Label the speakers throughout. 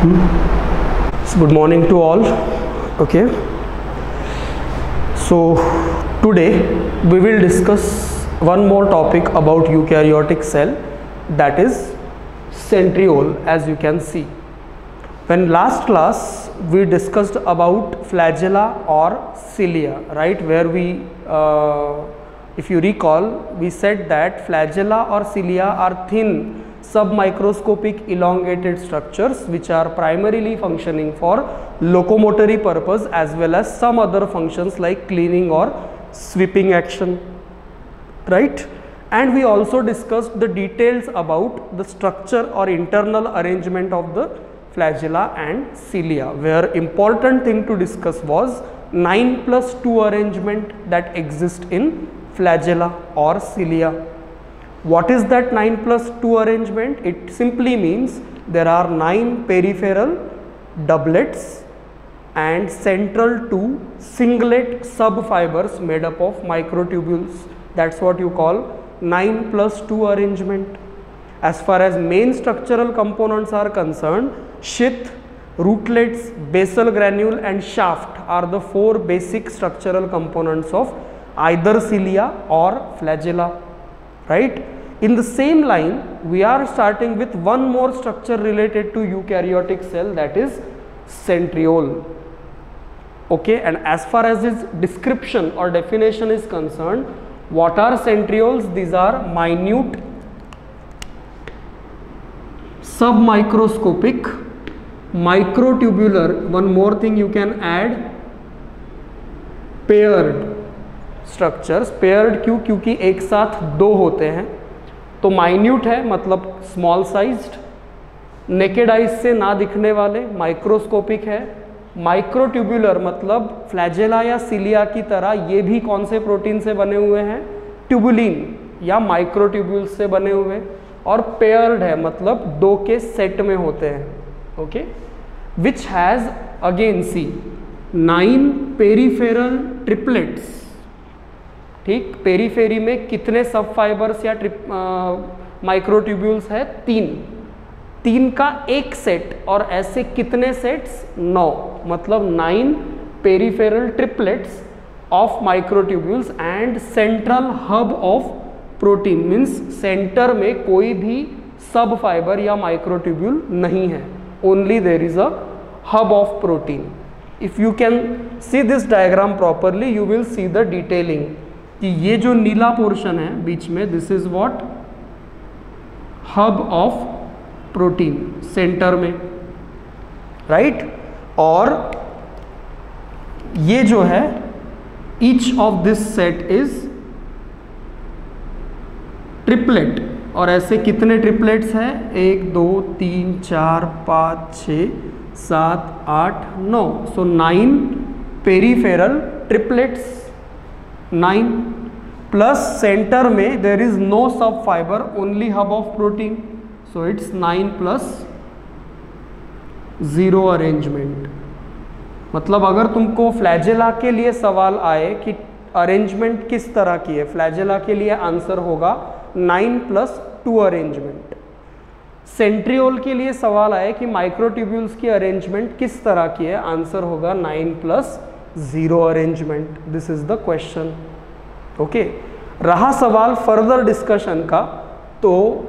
Speaker 1: So good morning to all. Okay, so today we will discuss one more topic about eukaryotic cell, that is centriole. As you can see, when last class we discussed about flagella or cilia, right, where we if you recall, we said that flagella or cilia are thin submicroscopic elongated structures which are primarily functioning for locomotory purpose as well as some other functions like cleaning or sweeping action, right? And we also discussed the details about the structure or internal arrangement of the flagella and cilia, where important thing to discuss was 9+2 arrangement that exists in flagella or cilia. What is that 9+2 arrangement? It simply means there are 9 peripheral doublets and central 2 singlet subfibers made up of microtubules. That's what you call 9+2 arrangement. As far as main structural components are concerned, sheath, rootlets, basal granule and shaft are the 4 basic structural components of either cilia or flagella, right? In the same line, we are starting with one more structure related to eukaryotic cell, that is centriole. Okay, and as far as its description or definition is concerned, what are centrioles? These are minute submicroscopic microtubular, one more thing you can add, paired structures. Paired क्यों? क्योंकि एक साथ 2 होते हैं. तो minute है मतलब small sized, naked eyes से ना दिखने वाले, माइक्रोस्कोपिक है, माइक्रोट्यूबुलर मतलब फ्लैजेला या सिलिया की तरह ये भी कौन से प्रोटीन से बने हुए हैं? ट्यूबुलिन या माइक्रोट्यूब्यूल्स से बने हुए, और पेयर्ड है मतलब 2 के सेट में होते हैं. Okay, which has again see 9 peripheral triplets. ठीक, पेरीफेरी में कितने सब फाइबर्स या माइक्रोट्यूब्यूल्स है? 3 का एक सेट, और ऐसे कितने सेट्स? 9, मतलब 9 peripheral triplets of microtubules and central hub of protein. Means center में कोई भी सब फाइबर या माइक्रोट्यूब्यूल नहीं है, only there is a hub of protein. If you can see this diagram properly, you will see the detailing कि ये जो नीला पोर्शन है बीच में, this is what? Hub of protein, center में, राइट? और ये जो है, each of this set is triplet. और ऐसे कितने ट्रिपलेट्स हैं? 1 2 3 4 5 6 7 8 9. सो 9 पेरीफेरल ट्रिपलेट्स, 9 प्लस सेंटर में देर इज नो सब fibre, only hub of protein. So it's 9+0 arrangement. मतलब अगर तुमको फ्लैजेला के लिए सवाल आए कि अरेंजमेंट किस तरह की है, फ्लैजेला के लिए आंसर होगा 9+2 अरेंजमेंट. सेंट्रियोल के लिए सवाल आए कि माइक्रोट्यूब्यूल्स की अरेंजमेंट किस तरह की है, आंसर होगा 9+0 arrangement. This is the question. Okay, रहा सवाल फर्दर डिस्कशन का, तो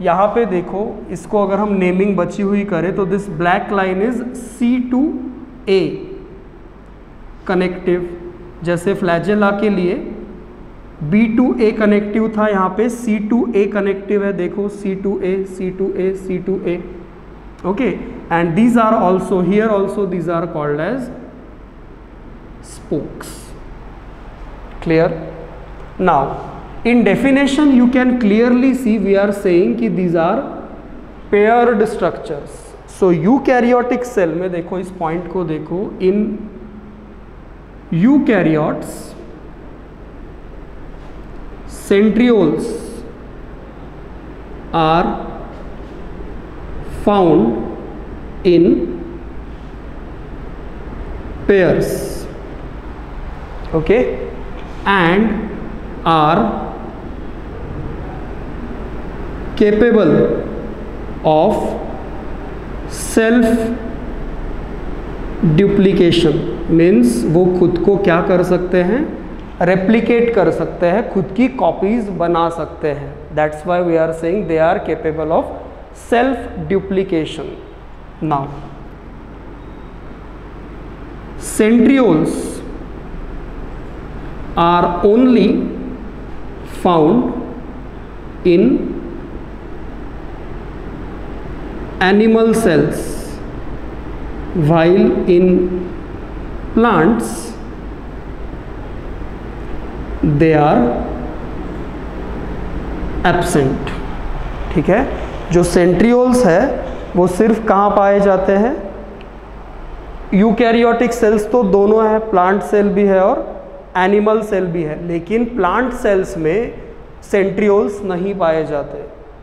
Speaker 1: यहाँ पे देखो, इसको अगर हम नेमिंग बची हुई करें तो this black line is C2A connective. जैसे फ्लैजेला के लिए B2A कनेक्टिव था, यहाँ पे C2A कनेक्टिव है. देखो C2A C2A C2A. Okay, and these are also here also these are called as spokes. Clear? Now in definition you can clearly see we are saying कि these are paired structures. So eukaryotic cell में देखो, इस point को देखो, in eukaryotes centrioles are found in pairs. Okay, and are capable of self duplication means वो खुद को क्या कर सकते हैं, रेप्लिकेट कर सकते हैं, खुद की कॉपीज बना सकते हैं. That's why we are saying they are capable of self duplication. Now centrioles are only found in animal cells, while in plants they are absent. ठीक है, जो सेंट्रियोल्स है वो सिर्फ कहाँ पाए जाते हैं, यूकैरियोटिक सेल्स तो दोनों है, प्लांट सेल भी है और एनिमल सेल भी है, लेकिन प्लांट सेल्स में सेंट्रियोल्स नहीं पाए जाते.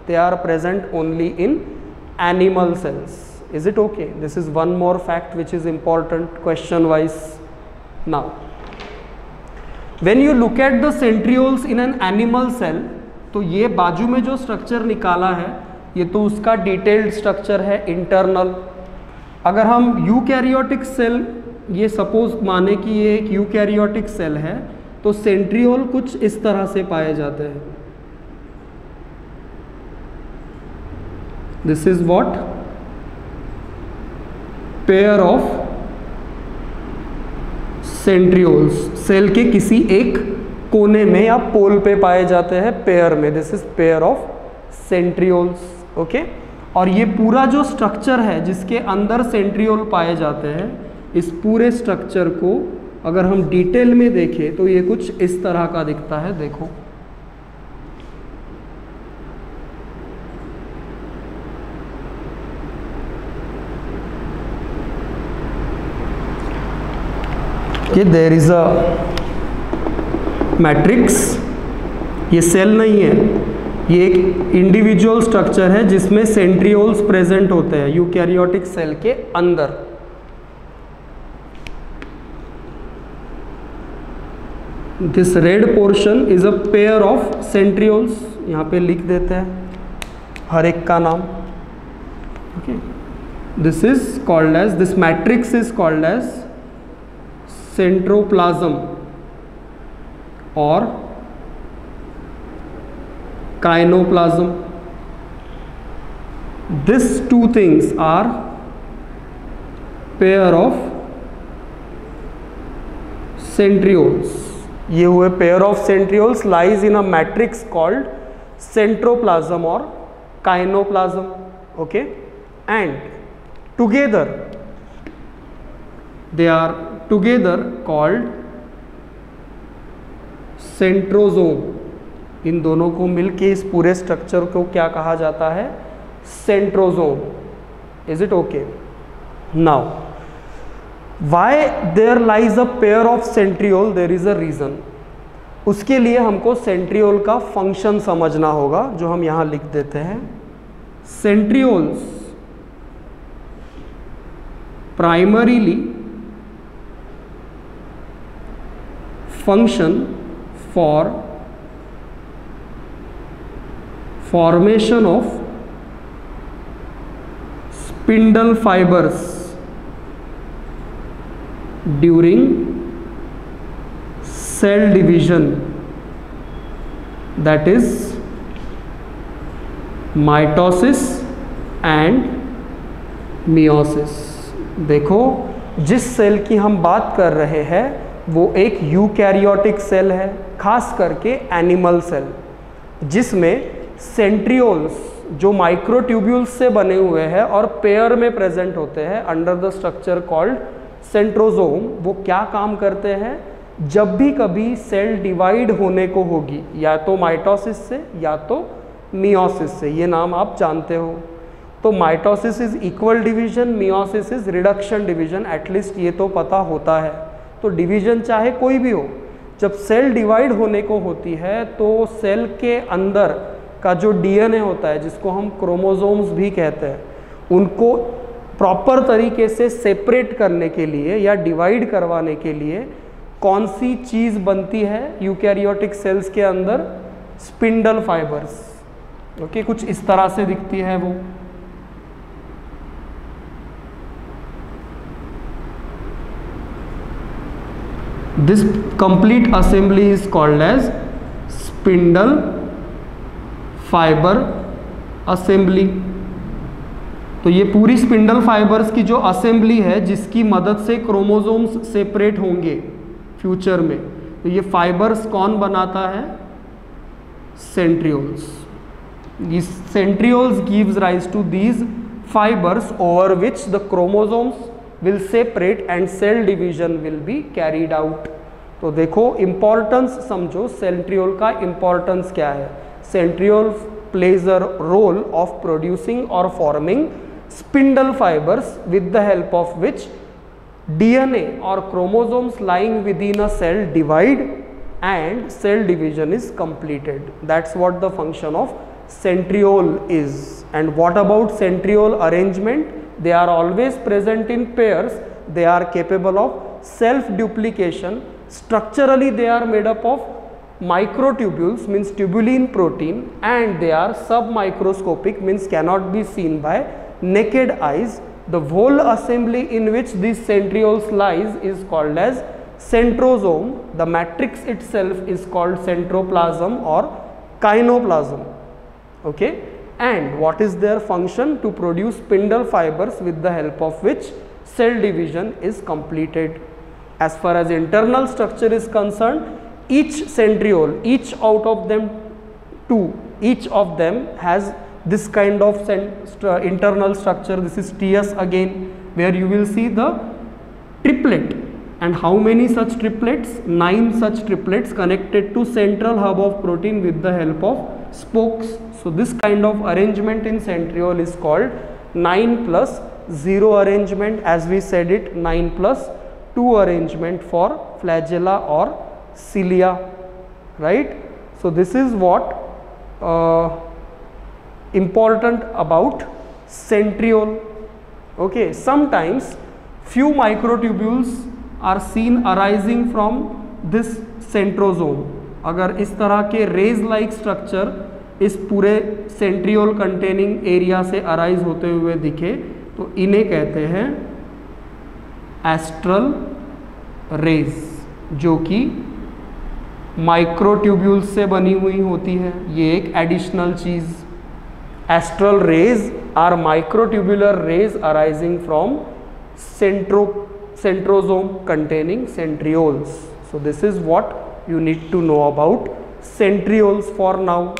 Speaker 1: They are present only in animal cells. Is it okay? This is one more fact which is important question wise. Now when you look at the centrioles in an animal cell, तो ये बाजू में जो structure निकाला है ये तो उसका डिटेल्ड स्ट्रक्चर है, इंटरनल. अगर हम यूकैरियोटिक सेल, ये सपोज माने कि ये एक यूकैरियोटिक सेल है, तो सेंट्रियोल कुछ इस तरह से पाए जाते हैं. This is what, pair of centrioles. Cell के किसी एक कोने में या पोल पे पाए जाते हैं, पेयर में. This is pair of centrioles. Okay, और ये पूरा जो स्ट्रक्चर है जिसके अंदर सेंट्रियोल पाए जाते हैं, इस पूरे स्ट्रक्चर को अगर हम डिटेल में देखें तो ये कुछ इस तरह का दिखता है. देखो, ये देयर इज अ मैट्रिक्स. ये सेल नहीं है, ये एक इंडिविजुअल स्ट्रक्चर है जिसमें सेंट्रियोल्स प्रेजेंट होते हैं यूकैरियोटिक सेल के अंदर. This red portion is a pair of centrioles. यहाँ पे लिख देते हैं हर एक का नाम. Okay, this is called as, this matrix is called as centroplasm और kinoplasm. These two things are pair of centrioles. ये हुए pair of centrioles lies in a matrix called centroplasm or kainoplasm. Okay, and together they are together called centrosome. इन दोनों को मिलके इस पूरे structure को क्या कहा जाता है, centrosome. Is it okay? Now why there lies a pair of centriole, there is a reason. उसके लिए हमको सेंट्रियोल का फंक्शन समझना होगा, जो हम यहां लिख देते हैं. Centrioles primarily function for formation of spindle fibers during cell division, that is mitosis and meiosis. देखो, जिस सेल की हम बात कर रहे हैं वो एक यूकैरियोटिक सेल है, खास करके एनिमल सेल, जिसमें सेंट्रियोल्स जो माइक्रोट्यूब्यूल्स से बने हुए हैं और पेयर में प्रेजेंट होते हैं under the structure called centrosome. वो क्या काम करते हैं, जब भी कभी सेल डिवाइड होने को होगी, या तो माइटोसिस से या तो मियोसिस से, ये नाम आप जानते हो. तो mitosis is equal division, meiosis is reduction division. At least ये तो पता होता है. तो डिवीजन चाहे कोई भी हो, जब सेल डिवाइड होने को होती है तो सेल के अंदर का जो डीएनए होता है, जिसको हम क्रोमोसोम्स भी कहते हैं, उनको प्रॉपर तरीके से सेपरेट करने के लिए या डिवाइड करवाने के लिए कौन सी चीज़ बनती है यूकैरियोटिक सेल्स के अंदर, स्पिंडल फाइबर्स. ओके, कुछ इस तरह से दिखती है वो. This complete assembly is called as spindle fiber assembly. तो ये पूरी स्पिंडल फाइबर्स की जो असेंबली है जिसकी मदद से क्रोमोसोम्स सेपरेट होंगे फ्यूचर में, तो ये फाइबर्स कौन बनाता है? Centrioles. These centrioles gives rise to these fibers over which the chromosomes will separate and cell division will be carried out. तो देखो इम्पोर्टेंस समझो, सेंट्रियोल का इम्पोर्टेंस क्या है. Centriole plays a role of producing or forming spindle fibers with the help of which DNA or chromosomes lying within a cell divide and cell division is completed. That's what the function of centriole is. And what about centriole arrangement? They are always present in pairs. They are capable of self duplication. Structurally they are made up of microtubules, means tubulin protein, and they are submicroscopic, means cannot be seen by naked eyes. The whole assembly in which these centrioles lies is called as centrosome. The matrix itself is called centroplasm or kinoplasm. Okay, and what is their function? To produce spindle fibers with the help of which cell division is completed. As far as internal structure is concerned, each centriole, each out of them two, each of them has this kind of internal structure. This is TS again, where you will see the triplet. And how many such triplets? 9 such triplets connected to central hub of protein with the help of spokes. So this kind of arrangement in centriole is called 9+0 arrangement. As we said it, 9+2 arrangement for flagella or cilia, right? So this is what important about centriole. Okay, sometimes few microtubules are seen arising from this centrosome. अगर इस तरह के raise like structure इस पूरे centriole containing area से arise होते हुए दिखे तो इन्हें कहते हैं एस्ट्रल रेज, जो कि माइक्रोट्यूब्यूल्स से बनी हुई होती है. ये एक एडिशनल चीज़. Astral rays are microtubular rays arising from centrosome containing centrioles. So this is what you need to know about centrioles for now.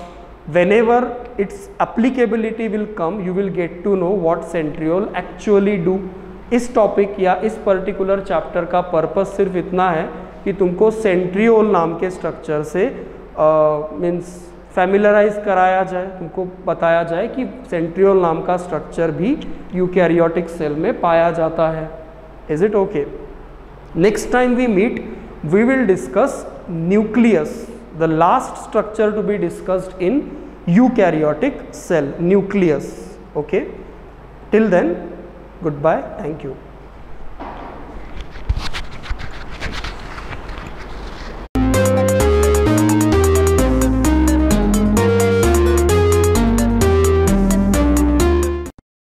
Speaker 1: Whenever its applicability will come, you will get to know what centriole actually do. इस topic या इस particular chapter का purpose सिर्फ इतना है कि तुमको centriole नाम के स्ट्रक्चर से मीन्स फैमिलराइज कराया जाए, तुमको बताया जाए कि सेंट्रियोल नाम का स्ट्रक्चर भी यूकैरियोटिक सेल में पाया जाता है. Is it okay? Next time we meet, we will discuss nucleus, the last structure to be discussed in eukaryotic cell, nucleus. Okay, till then, goodbye, thank you.